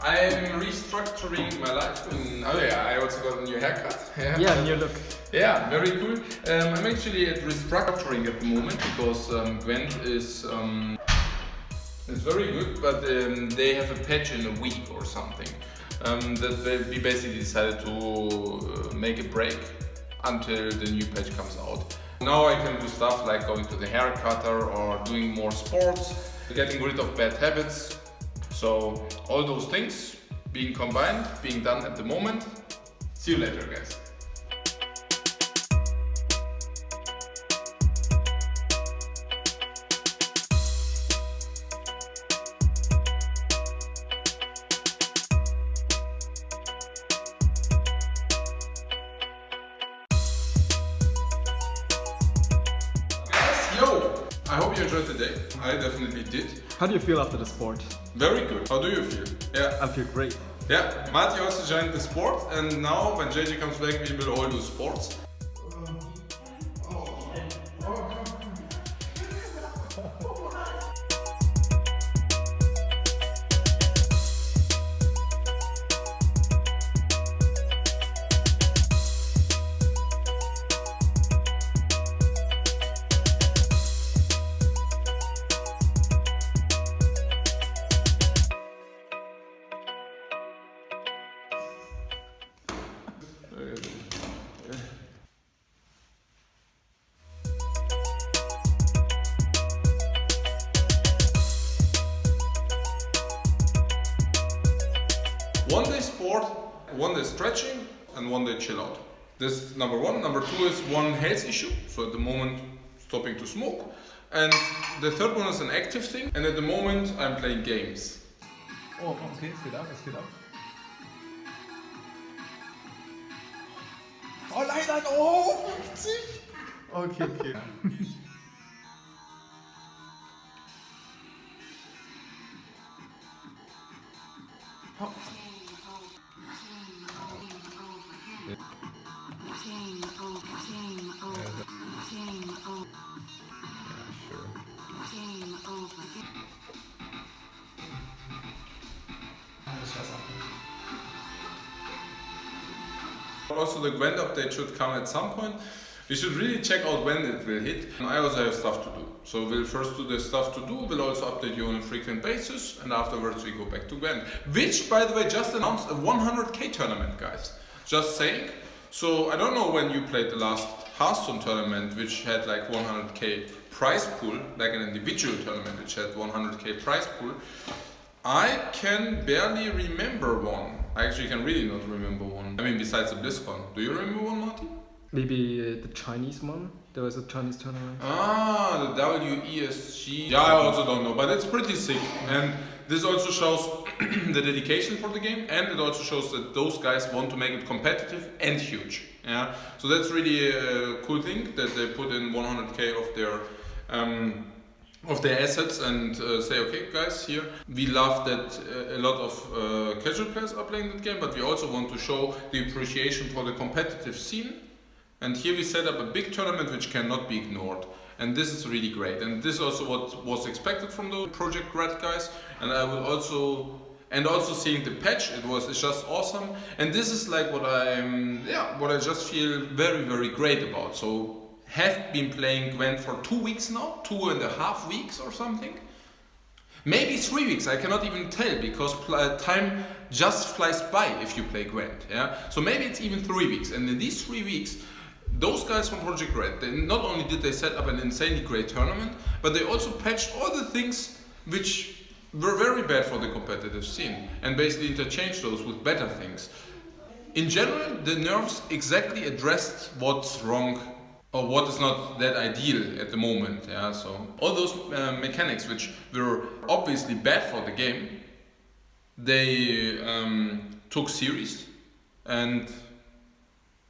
I'm restructuring my life. Oh yeah, I also got a new haircut. Yeah, new look. Yeah, very cool. I'm actually at restructuring at the moment because Gwent is very good, but they have a patch in a week or something. We basically decided to make a break until the new patch comes out. Now I can do stuff like going to the hair cutter or doing more sports, getting rid of bad habits. So all those things being combined, being done at the moment. See you later, guys. Yo! I hope you enjoyed the day. I definitely did. How do you feel after the sport? Very good. How do you feel? Yeah. I feel great. Yeah, Marty also joined the sport, and now when JJ comes back, we will all do sports. One day sport, one day stretching, and one day chill out. This is number one. Number two is one health issue. So at the moment, stopping to smoke. And the third one is an active thing. And at the moment, I'm playing games. Oh, okay, es geht ab, es geht ab. Oh nein, nein, oh, 50! Okay, okay. Also the Gwent update should come at some point. We should really check out when it will hit. And I also have stuff to do. So we'll first do the stuff to do, we'll also update you on a frequent basis, and afterwards we go back to Gwent. Which, by the way, just announced a 100k tournament, guys. Just saying. So I don't know when you played the last Hearthstone tournament, which had like 100k prize pool, like an individual tournament which had 100k prize pool. I can barely remember one. I actually can really not remember one. I mean, besides the BlizzCon. Do you remember one, Marty? Maybe the Chinese one? There was a Chinese tournament. Ah, the WESG. Yeah, I also don't know, but it's pretty sick. And this also shows the dedication for the game, and it also shows that those guys want to make it competitive and huge. Yeah, so that's really a cool thing that they put in 100k of their assets and say, okay guys, here we love that a lot of casual players are playing that game, but we also want to show the appreciation for the competitive scene, and here we set up a big tournament which cannot be ignored, and this is really great, and this is also what was expected from the Project Red guys, and I will also seeing the patch, it's just awesome, and this is like what I just feel very, very great about. So have been playing Gwent for 2 weeks now, 2.5 weeks or something. Maybe 3 weeks, I cannot even tell, because time just flies by if you play Gwent. Yeah? So maybe it's even 3 weeks, and in these 3 weeks, those guys from Project Red, not only did they set up an insanely great tournament, but they also patched all the things which were very bad for the competitive scene, and basically interchanged those with better things. In general, the nerfs exactly addressed what's wrong or what is not that ideal at the moment. Yeah, so all those mechanics which were obviously bad for the game, they took serious and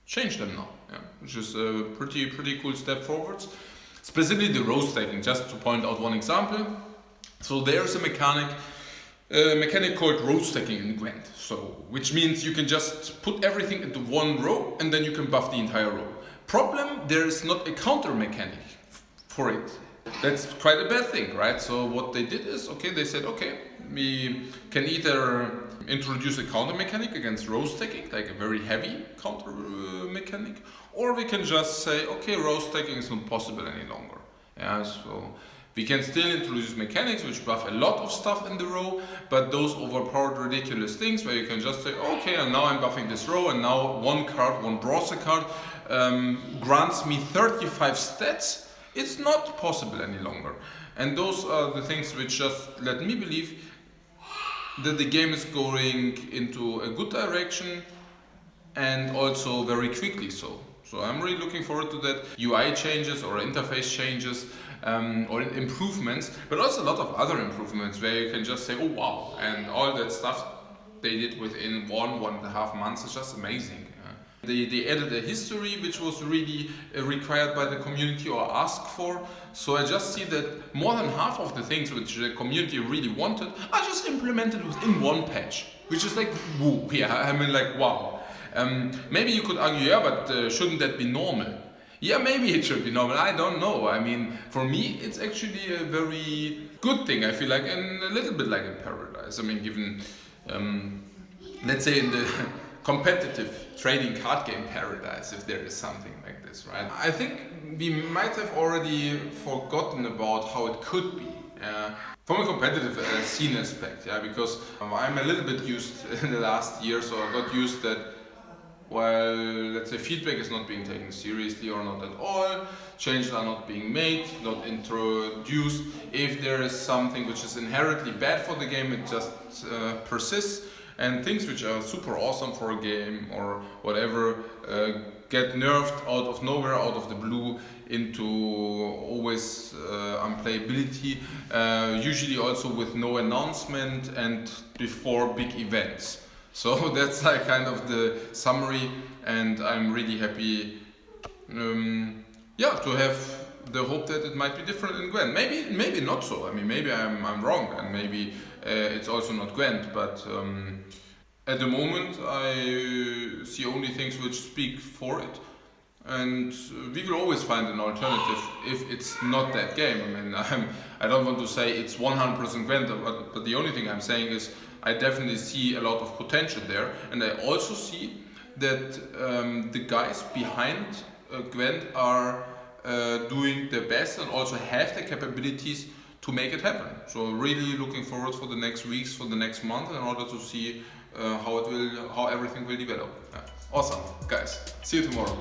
changed them now, yeah, which is a pretty cool step forwards. Specifically the row stacking, just to point out one example. So there's a mechanic called row stacking in Gwent, so which means you can just put everything into one row and then you can buff the entire row. Problem, there is not a counter mechanic for it. That's quite a bad thing, right? So what they did is, okay, they said, okay, we can either introduce a counter mechanic against row stacking, like a very heavy counter mechanic, or we can just say, okay, row stacking is not possible any longer. Yeah, so we can still introduce mechanics which buff a lot of stuff in the row, but those overpowered ridiculous things where you can just say, okay, and now I'm buffing this row, and now one draws a card, grants me 35 stats. It's not possible any longer. And those are the things which just let me believe that the game is going into a good direction, and also very quickly so. So I'm really looking forward to that. UI changes or interface changes or improvements, but also a lot of other improvements where you can just say, oh wow, and all that stuff they did within 1.5 months is just amazing. They added a history which was really required by the community or asked for. So I just see that more than half of the things which the community really wanted are just implemented within one patch, which is like, woo, yeah, I mean like, wow. Maybe you could argue, yeah, but shouldn't that be normal? Yeah, maybe it should be normal, I don't know. I mean, for me, it's actually a very good thing, I feel like, and a little bit like in Paradise. I mean, given, let's say in the competitive trading card game Paradise, if there is something like this, right? I think we might have already forgotten about how it could be. From a competitive scene aspect, yeah, because I'm a little bit used in the last year, so I got used that, well, let's say feedback is not being taken seriously or not at all, changes are not being made, not introduced. If there is something which is inherently bad for the game, it just persists, and things which are super awesome for a game or whatever get nerfed out of nowhere, out of the blue, into always unplayability, usually also with no announcement and before big events. So that's like kind of the summary, and I'm really happy to have the hope that it might be different in Gwent. Maybe not so. I mean, maybe I'm wrong, and maybe it's also not Gwent, but at the moment I see only things which speak for it, and we will always find an alternative if it's not that game. I mean, I don't want to say it's 100% Gwent, but the only thing I'm saying is I definitely see a lot of potential there, and I also see that the guys behind Gwent are doing their best and also have the capabilities to make it happen. So really looking forward for the next weeks, for the next month, in order to see how everything will develop. Yeah. Awesome, guys. See you tomorrow.